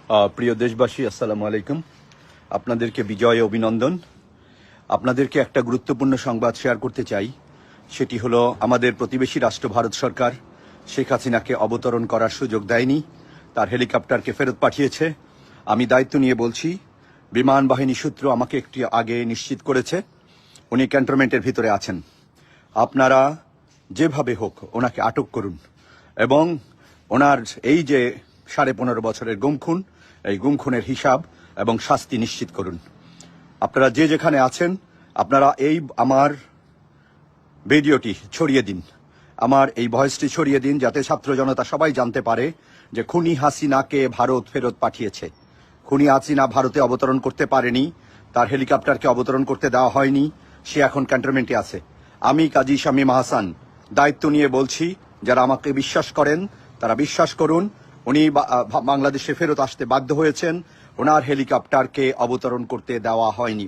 প্রিয় দেশবাসী, আসসালামু আলাইকুম। আপনাদেরকে বিজয় অভিনন্দন। আপনাদেরকে একটা গুরুত্বপূর্ণ সংবাদ শেয়ার করতে চাই। সেটি হলো, আমাদের প্রতিবেশী রাষ্ট্র ভারত সরকার শেখ হাসিনাকে অবতরণ করার সুযোগ দেয়নি, তার হেলিকপ্টারকে ফেরত পাঠিয়েছে। আমি দায়িত্ব নিয়ে বলছি, বিমান বাহিনী সূত্র আমাকে একটু আগে নিশ্চিত করেছে উনি ক্যান্টনমেন্টের ভিতরে আছেন। আপনারা যেভাবে হোক ওনাকে আটক করুন এবং ওনার এই যে 15.5 বছরের গুমখুন, এই গুমখুনের হিসাব এবং শাস্তি নিশ্চিত করুন। আপনারা যে যেখানে আছেন, আপনারা এই আমার ভিডিওটি ছড়িয়ে দিন, আমার এই ভয়েসটি ছড়িয়ে দিন, যাতে ছাত্র জনতা সবাই জানতে পারে যে খুনি হাসিনাকে ভারত ফেরত পাঠিয়েছে। খুনি হাসিনা ভারতে অবতরণ করতে পারেনি, তার হেলিকপ্টারকে অবতরণ করতে দেওয়া হয়নি, সে এখন ক্যান্টনমেন্টে আছে। আমি কাজী শামীম আহসান দায়িত্ব নিয়ে বলছি, যারা আমাকে বিশ্বাস করেন তারা বিশ্বাস করুন, উনি বাংলাদেশে ফেরত আসতে বাধ্য হয়েছেন। ওনার হেলিকপ্টারকে অবতরণ করতে দেওয়া হয়নি,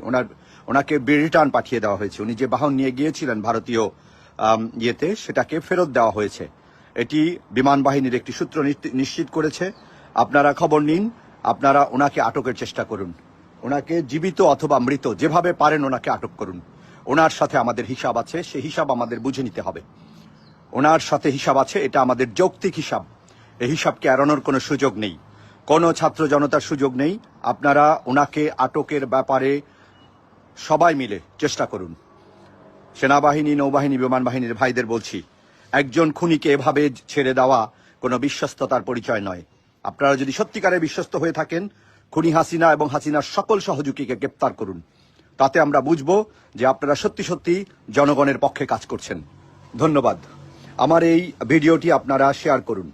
ওনাকে রিটার্ন পাঠিয়ে দেওয়া হয়েছে। উনি যে বাহন নিয়ে গিয়েছিলেন ভারতীয় ইয়েতে, সেটাকে ফেরত দেওয়া হয়েছে। এটি বিমান বাহিনীর একটি সূত্র নিশ্চিত করেছে। আপনারা খবর নিন, আপনারা ওনাকে আটকের চেষ্টা করুন। ওনাকে জীবিত অথবা মৃত যেভাবে পারেন ওনাকে আটক করুন। ওনার সাথে আমাদের হিসাব আছে, সেই হিসাব আমাদের বুঝে নিতে হবে। ওনার সাথে হিসাব আছে, এটা আমাদের যৌক্তিক হিসাব। এই হিসাবকে এড়ানোর কোনো সুযোগ নেই, কোনো ছাত্র জনতার সুযোগ নেই। আপনারা ওনাকে আটকের ব্যাপারে সবাই মিলে চেষ্টা করুন। সেনাবাহিনী, নৌবাহিনী, বিমান বাহিনীর ভাইদের বলছি, একজন খুনিকে এভাবে ছেড়ে দেওয়া কোনো বিশ্বস্ততার পরিচয় নয়। আপনারা যদি সত্যিকারে বিশ্বস্ত হয়ে থাকেন, খুনি হাসিনা এবং হাসিনার সকল সহযোগীকে গ্রেপ্তার করুন। তাতে আমরা বুঝব যে আপনারা সত্যি সত্যি জনগণের পক্ষে কাজ করছেন। ধন্যবাদ। আমার এই ভিডিওটি আপনারা শেয়ার করুন।